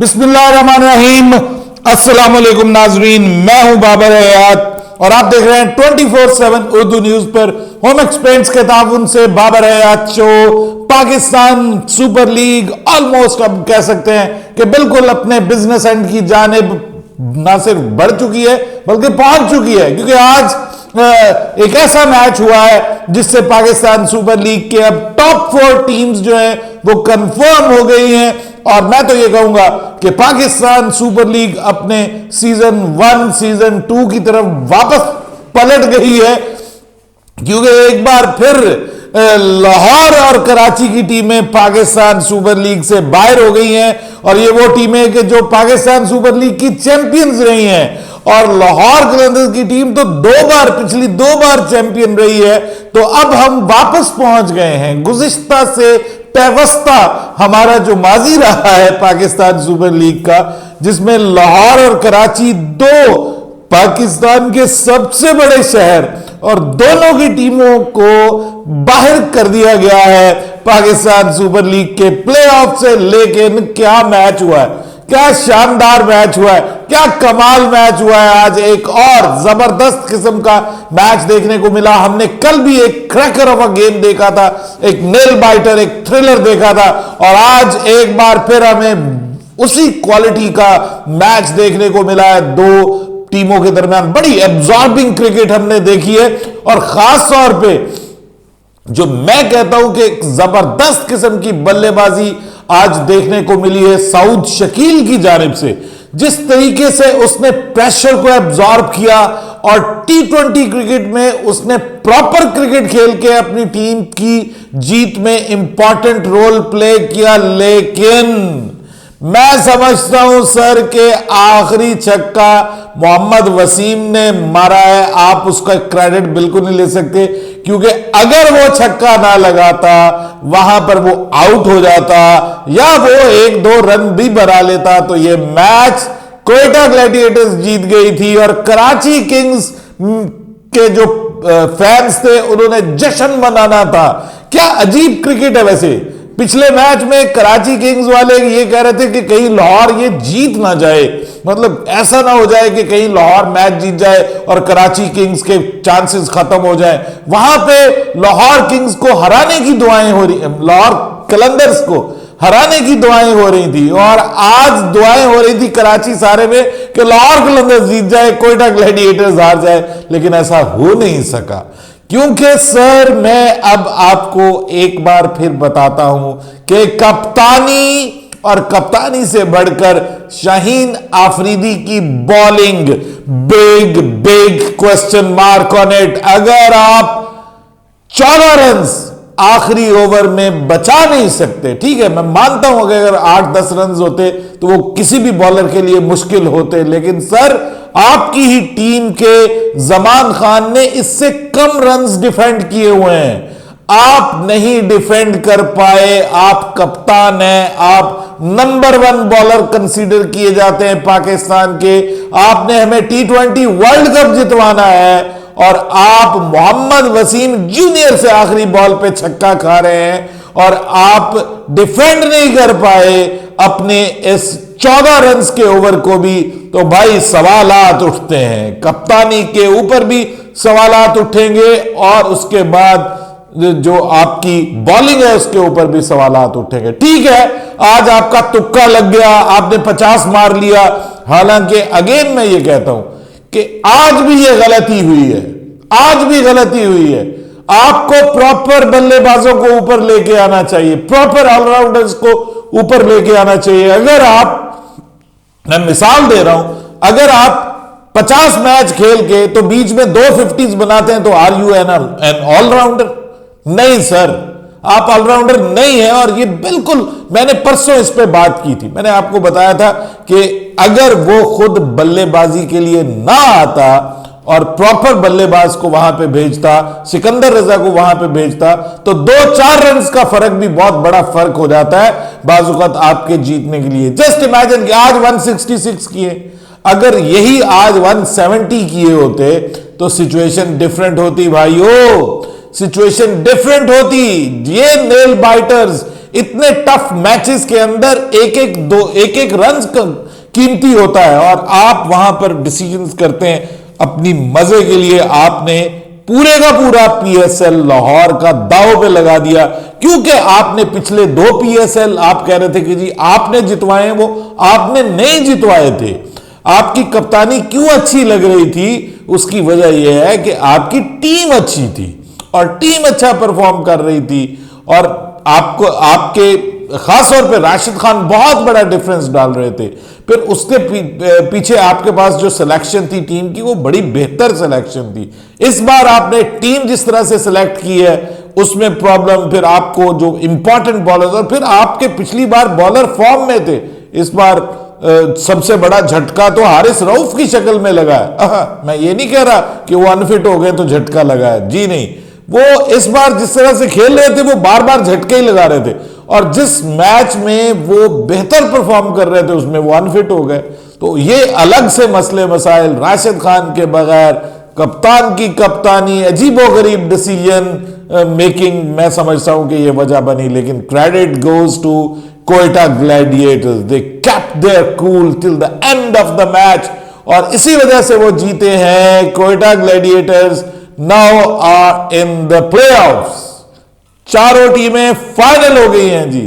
बिस्मिल्लाहिर्रहमानिर्रहीम। अस्सलाम वालेकुम नाजरीन, मैं हूं बाबर हयात और आप देख रहे हैं 24/7 उर्दू न्यूज पर होम एक्सपेंस के ताउन से Babar Hayat show. Pakistan super league almost अब कह सकते हैं कि बिल्कुल अपने बिजनेस एंड की जानिब ना सिर्फ बढ़ चुकी है बल्कि पहुंच चुकी है, क्योंकि आज एक ऐसा मैच हुआ है जिससे पाकिस्तान सुपर लीग के अब टॉप 4 टीम्स जो है वो कंफर्म हो गई हैं। और मैं तो ये कहूंगा कि पाकिस्तान सुपर लीग अपने सीजन 1 सीजन 2 की तरफ वापस पलट गई है, क्योंकि एक बार फिर लाहौर और कराची की टीमें पाकिस्तान सुपर लीग से बाहर हो गई हैं। और ये वो टीमें कि जो पाकिस्तान सुपर लीग की चैंपियंस रही हैं, और लाहौर कलंदर्स की टीम तो पिछली दो बार चैंपियन रही है। तो अब हम वापस पहुंच गए हैं। गुज़िश्ता से पैवस्ता हमारा जो माजी रहा है पाकिस्तान सुपर लीग का, जिसमें लाहौर और कराची दो पाकिस्तान के सबसे बड़े शहर और दोनों की टीमों को बाहर कर दिया गया है पाकिस्तान सुपर लीग के प्लेऑफ से। लेकिन क्या मैच हुआ है, क्या शानदार मैच हुआ है, क्या कमाल मैच हुआ है। आज एक और जबरदस्त किस्म का मैच देखने को मिला। हमने कल भी एक क्रैकर ऑफ अ गेम देखा था, एक नेल बाइटर, एक थ्रिलर देखा था, और आज एक बार फिर हमें उसी क्वालिटी का मैच देखने को मिला है। दो टीमों के दरमियान बड़ी एब्जॉर्बिंग क्रिकेट हमने देखी है, और खास तौर पे जो मैं कहता हूं कि एक जबरदस्त किस्म की बल्लेबाजी आज देखने को मिली है सऊद शकील की जानिब से। जिस तरीके से उसने प्रेशर को एब्जॉर्ब किया और T20 क्रिकेट में उसने प्रॉपर क्रिकेट खेल के अपनी टीम की जीत में इंपॉर्टेंट रोल प्ले किया। लेकिन मैं समझता हूं सर कि आखिरी छक्का मोहम्मद वसीम ने मारा है। आप उसका क्रेडिट बिल्कुल नहीं ले सकते, क्योंकि अगर वो छक्का ना लगाता, वहां पर वो आउट हो जाता या वो 1-2 रन भी बना लेता, तो ये मैच कोयटा ग्लैडिएटर्स जीत गई थी। और कराची किंग्स के जो फैंस थे उन्होंने जश्न मनाना था। क्या अजीब क्रिकेट है वैसे। पिछले मैच में कराची किंग्स वाले ये कह रहे थे कि कहीं लाहौर ये जीत ना जाए, मतलब ऐसा ना हो जाए कि कहीं लाहौर मैच जीत जाए और कराची किंग्स के चांसेस खत्म हो जाए। वहां पे लाहौर किंग्स को हराने की दुआएं हो रही, लाहौर कलंदर्स को हराने की दुआएं हो रही थी, और आज दुआएं हो रही थी कराची सारे में कि लाहौर कलंदर्स जीत जाए, कोयटा ग्लैडिएटर्स हार जाए। लेकिन ऐसा हो नहीं सका, क्योंकि सर मैं अब आपको एक बार फिर बताता हूं कि कप्तानी और कप्तानी से बढ़कर शाहीन आफरीदी की bowling, big big question mark on it. अगर आप 14 रन आखिरी ओवर में बचा नहीं सकते, ठीक है मैं मानता हूं कि अगर 8-10 रन होते तो वो किसी भी बॉलर के लिए मुश्किल होते, लेकिन सर आपकी ही टीम के जमान खान ने इससे कम रन्स डिफेंड किए हुए हैं। आप नहीं डिफेंड कर पाए। आप कप्तान हैं, आप नंबर 1 बॉलर कंसीडर किए जाते हैं पाकिस्तान के। आपने हमें T20 वर्ल्ड कप जितवाना है, और आप मोहम्मद वसीम जूनियर से आखिरी बॉल पे छक्का खा रहे हैं, और आप डिफेंड नहीं कर पाए अपने इस 14 रन के ओवर को भी। तो भाई सवालात उठते हैं, कप्तानी के ऊपर भी सवालात उठेंगे, और उसके बाद जो आपकी बॉलिंग है उसके ऊपर भी सवालात उठेंगे। ठीक है, आज आपका तुक्का लग गया, आपने 50 मार लिया। हालांकि अगेन मैं ये कहता हूं कि आज भी ये गलती हुई है, आज भी गलती हुई है। आपको प्रॉपर बल्लेबाजों को ऊपर लेके आना चाहिए, प्रॉपर ऑलराउंडर्स को ऊपर लेके आना चाहिए। अगर आप, मैं मिसाल दे रहा हूं, अगर आप 50 मैच खेल के तो बीच में 2 50s बनाते हैं, तो आर यू एन ऑलराउंडर? नहीं सर, आप ऑलराउंडर नहीं है। और ये बिल्कुल, मैंने परसों इस पे बात की थी, मैंने आपको बताया था कि अगर वो खुद बल्लेबाजी के लिए ना आता और प्रॉपर बल्लेबाज को वहां पे भेजता, सिकंदर रजा को वहां पे भेजता, तो 2-4 रन का फर्क भी बहुत बड़ा फर्क हो जाता है बाजुकात आपके जीतने के लिए। जस्ट इमेजिन कि आज 166 किए, अगर यही आज 170 किए होते तो सिचुएशन डिफरेंट होती भाइयों, सिचुएशन डिफरेंट होती। ये नेल बाइटर्स, इतने टफ मैचेस के अंदर एक एक रन कीमती होता है और आप वहां पर डिसीजंस करते हैं अपनी मजे के लिए। आपने पूरे का पूरा पीएसएल लाहौर का दांव पे लगा दिया, क्योंकि आपने पिछले 2 पीएसएल आप कह रहे थे कि जी आपने जितवाए, वो आपने नहीं जितवाए थे। आपकी कप्तानी क्यों अच्छी लग रही थी? उसकी वजह यह है कि आपकी टीम अच्छी थी और टीम अच्छा परफॉर्म कर रही थी और आपको आपके खास तौर पे राशिद खान बहुत बड़ा डिफरेंस डाल रहे थे। फिर उसके पीछे आपके पास जो सिलेक्शन थी टीम की, वो बड़ी बेहतर सिलेक्शन थी। इस बार आपने टीम जिस तरह से सिलेक्ट की है उसमें प्रॉब्लम, फिर आपको जो इंपॉर्टेंट बॉलर, और फिर आपके पिछली बार बॉलर फॉर्म में थे, इस बार सबसे बड़ा झटका तो हारिस रऊफ की शक्ल में लगा है। मैं ये नहीं कह रहा कि वो अनफिट हो गए तो झटका लगा है, जी नहीं। वो इस बार जिस तरह से खेल रहे थे वो बार बार झटके ही लगा रहे थे और जिस मैच में वो बेहतर परफॉर्म कर रहे थे उसमें वो अनफिट हो गए। तो ये अलग से मसले मसाइल, राशिद खान के बगैर कप्तान की कप्तानी, अजीबोगरीब डिसीजन मेकिंग, मैं समझता हूं कि ये वजह बनी। लेकिन credit goes to Quetta Gladiators, they kept their cool till the end of the match और इसी वजह से वो जीते हैं। Quetta Gladiators now are in the playoffs. चारों टीमें फाइनल हो गई हैं जी,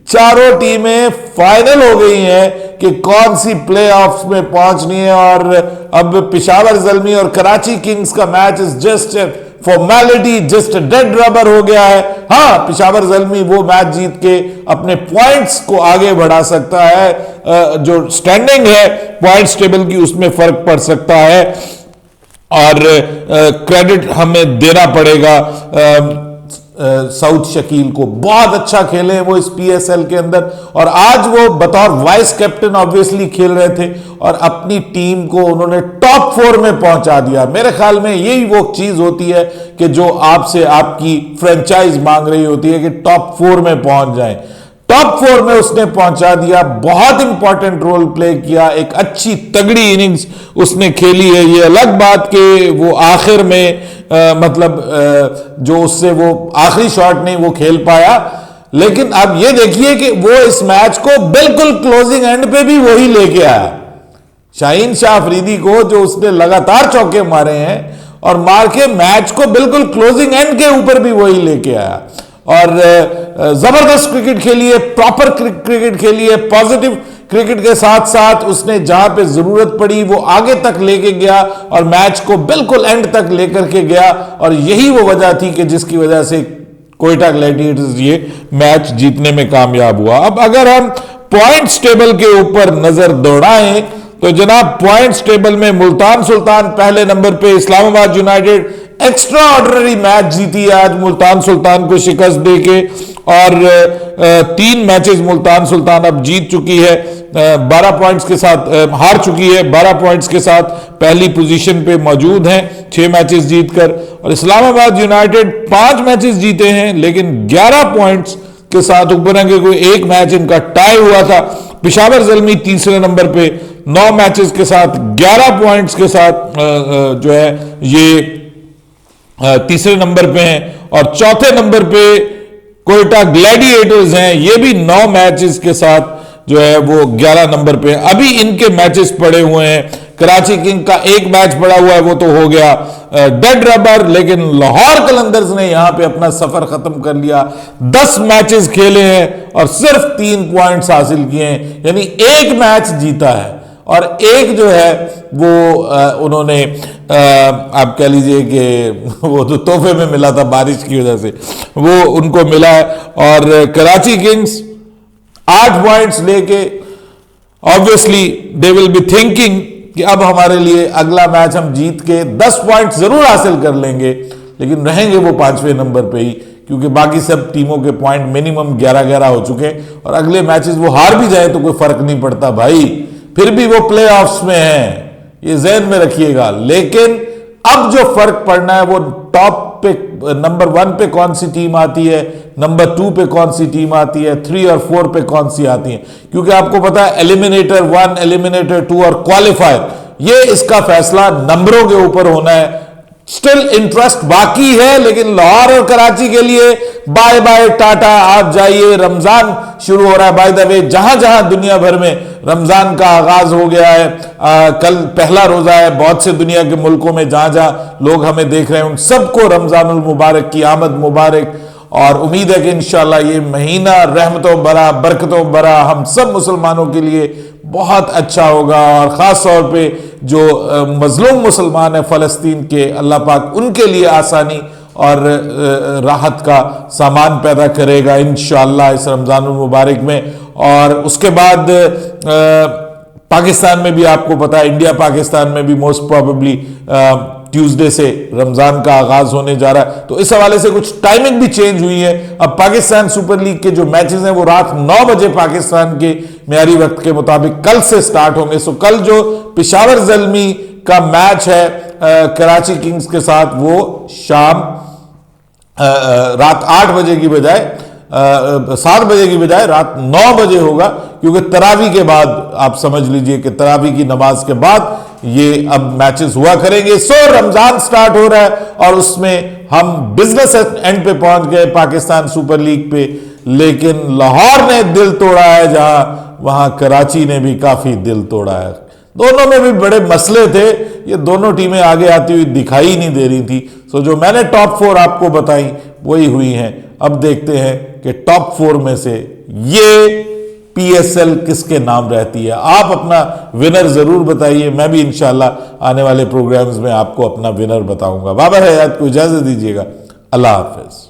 चारों टीमें फाइनल हो गई हैं कि कौन सी प्लेऑफ्स में पहुंचनी है। और अब पेशावर ज़ल्मी और कराची किंग्स का match is just formality, just dead rubber हो गया है। हाँ, पेशावर ज़ल्मी वो मैच जीत के अपने पॉइंट्स को आगे बढ़ा सकता है, जो स्टैंडिंग है पॉइंट्स टेबल की उसमें फर्क पड़ सकता है और क्रेडिट हमें देना पड़ेगा साउथ शकील को। बहुत अच्छा खेले वो इस पीएसएल के अंदर और आज वो बतौर वाइस कैप्टन ऑब्वियसली खेल रहे थे और अपनी टीम को उन्होंने टॉप 4 में पहुंचा दिया। मेरे ख्याल में यही वो चीज होती है कि जो आपसे आपकी फ्रेंचाइज मांग रही होती है कि टॉप 4 में पहुंच जाए। टॉप 4 में उसने पहुंचा दिया, बहुत इंपॉर्टेंट रोल प्ले किया, एक अच्छी तगड़ी इनिंग्स उसने खेली है। ये अलग बात कि वो आखिर में जो उससे वो आखिरी शॉट नहीं वो खेल पाया, लेकिन अब ये देखिए कि वो इस मैच को बिल्कुल क्लोजिंग एंड पे भी वही लेके आया। शाहीन शाह अफरीदी को जो उसने लगातार चौके मारे हैं और मार के मैच को बिल्कुल क्लोजिंग एंड के ऊपर भी वही लेके आया और जबरदस्त क्रिकेट खेली है, प्रॉपर क्रिकेट खेली है, पॉजिटिव क्रिकेट के साथ साथ उसने जहां पे जरूरत पड़ी वो आगे तक लेके गया और मैच को बिल्कुल एंड तक लेकर के गया और यही वो वजह थी कि जिसकी वजह से कोयटा ग्लैडिएटर्स ये मैच जीतने में कामयाब हुआ। अब अगर हम पॉइंट्स टेबल के ऊपर नजर दौड़ाएं तो जनाब पॉइंट्स टेबल में मुल्तान सुल्तान पहले नंबर पे, Islamabad United extra ordinary match जीती है आज मुल्तान सुल्तान को शिकस्त देके और 3 मैचेस मुल्तान सुल्तान अब जीत चुकी है, 12 पॉइंट्स के साथ हार चुकी है, 12 पॉइंट्स के साथ पहली पोजीशन पे मौजूद हैं 6 मैचेस जीतकर। और इस्लामाबाद यूनाइटेड 5 मैचेस जीते हैं लेकिन 11 पॉइंट्स के साथ ऊपर है, कोई एक मैच इनका टाई हुआ था। पेशावर ज़ल्मी तीसरे नंबर पे 9 मैचेस के साथ 11 पॉइंट्स के साथ जो है ये तीसरे नंबर पे हैं और चौथे नंबर पे कोयटा ग्लैडिएटर्स हैं, ये भी 9 मैचेस के साथ जो है वो 11 नंबर पे। अभी इनके मैचेस पड़े हुए हैं, कराची किंग का एक मैच पड़ा हुआ है वो तो हो गया डेड रबर, लेकिन लाहौर कलंदर्स ने यहां पे अपना सफर खत्म कर लिया। 10 मैचेस खेले हैं और सिर्फ 3 पॉइंट्स हासिल किए हैं, यानी एक मैच जीता है और एक जो है वो उन्होंने आप कह लीजिए कि वो तो तोहफे में मिला था बारिश की वजह से, वो उनको मिला है। और कराची किंग्स 8 पॉइंट्स लेके obviously they will be thinking कि अब हमारे लिए अगला मैच हम जीत के 10 पॉइंट्स जरूर हासिल कर लेंगे, लेकिन रहेंगे वो 5वें नंबर पे ही, क्योंकि बाकी सब टीमों के पॉइंट मिनिमम 11-11 हो चुके हैं और अगले मैचेस वो हार भी जाए तो कोई फर्क नहीं पड़ता भाई, फिर भी वो प्लेऑफ्स में हैं, ये ज़हन में रखिएगा। लेकिन अब जो फर्क पड़ना है वो टॉप पे नंबर 1 पे कौन सी टीम आती है, नंबर 2 पे कौन सी टीम आती है, 3 और 4 पे कौन सी आती है, क्योंकि आपको पता है एलिमिनेटर 1, एलिमिनेटर 2 और क्वालिफायर, ये इसका फैसला नंबरों के ऊपर होना है। स्टिल इंटरेस्ट बाकी है, लेकिन लाहौर और कराची के लिए बाय बाय टाटा, आप जाइए। रमजान शुरू हो रहा है बाय द वे, जहां जहां दुनिया भर में रमजान का आगाज हो गया है। कल पहला रोजा है, बहुत से दुनिया के मुल्कों में जहां जहां लोग हमें देख रहे हैं उन सबको रमजानुल मुबारक की आमद मुबारक। और उम्मीद है कि इंशाल्लाह ये महीना रहमतों भरा, बरकतों भरा हम सब मुसलमानों के लिए बहुत अच्छा होगा। और ख़ास तौर पे जो मजलूम मुसलमान है फ़लस्तीन के, अल्लाह पाक उनके लिए आसानी और राहत का सामान पैदा करेगा इंशाअल्लाह इस रमज़ानुल मुबारक में। और उसके बाद पाकिस्तान में भी आपको पता है, इंडिया पाकिस्तान में भी मोस्ट प्रोबेबली ट्यूसडे से रमजान का आगाज होने जा रहा है, तो इस हवाले से कुछ टाइमिंग भी चेंज हुई है। अब पाकिस्तान सुपर लीग के जो मैचेस हैं वो रात 9 बजे पाकिस्तान के मियारी वक्त के मुताबिक कल से स्टार्ट होंगे। सो कल जो पेशावर ज़ल्मी का मैच है कराची किंग्स के साथ, वो शाम रात 8 बजे की बजाय 7 बजे की बजाय रात 9 बजे होगा, क्योंकि तरावी के बाद, आप समझ लीजिए कि तरावी की नमाज के बाद ये अब मैचेस हुआ करेंगे। सो रमजान स्टार्ट हो रहा है और उसमें हम बिजनेस एंड पे पहुंच गए पाकिस्तान सुपर लीग पे, लेकिन लाहौर ने दिल तोड़ा है, जहां वहां कराची ने भी काफी दिल तोड़ा है। दोनों में भी बड़े मसले थे, ये दोनों टीमें आगे आती हुई दिखाई नहीं दे रही थी। सो जो मैंने टॉप 4 आपको बताई वही हुई हैं। अब देखते हैं कि टॉप 4 में से ये PSL किसके नाम रहती है। आप अपना विनर जरूर बताइए, मैं भी इंशाल्लाह आने वाले प्रोग्राम्स में आपको अपना विनर बताऊंगा। बाबर हयात को इजाजत दीजिएगा, अल्लाह हाफिज।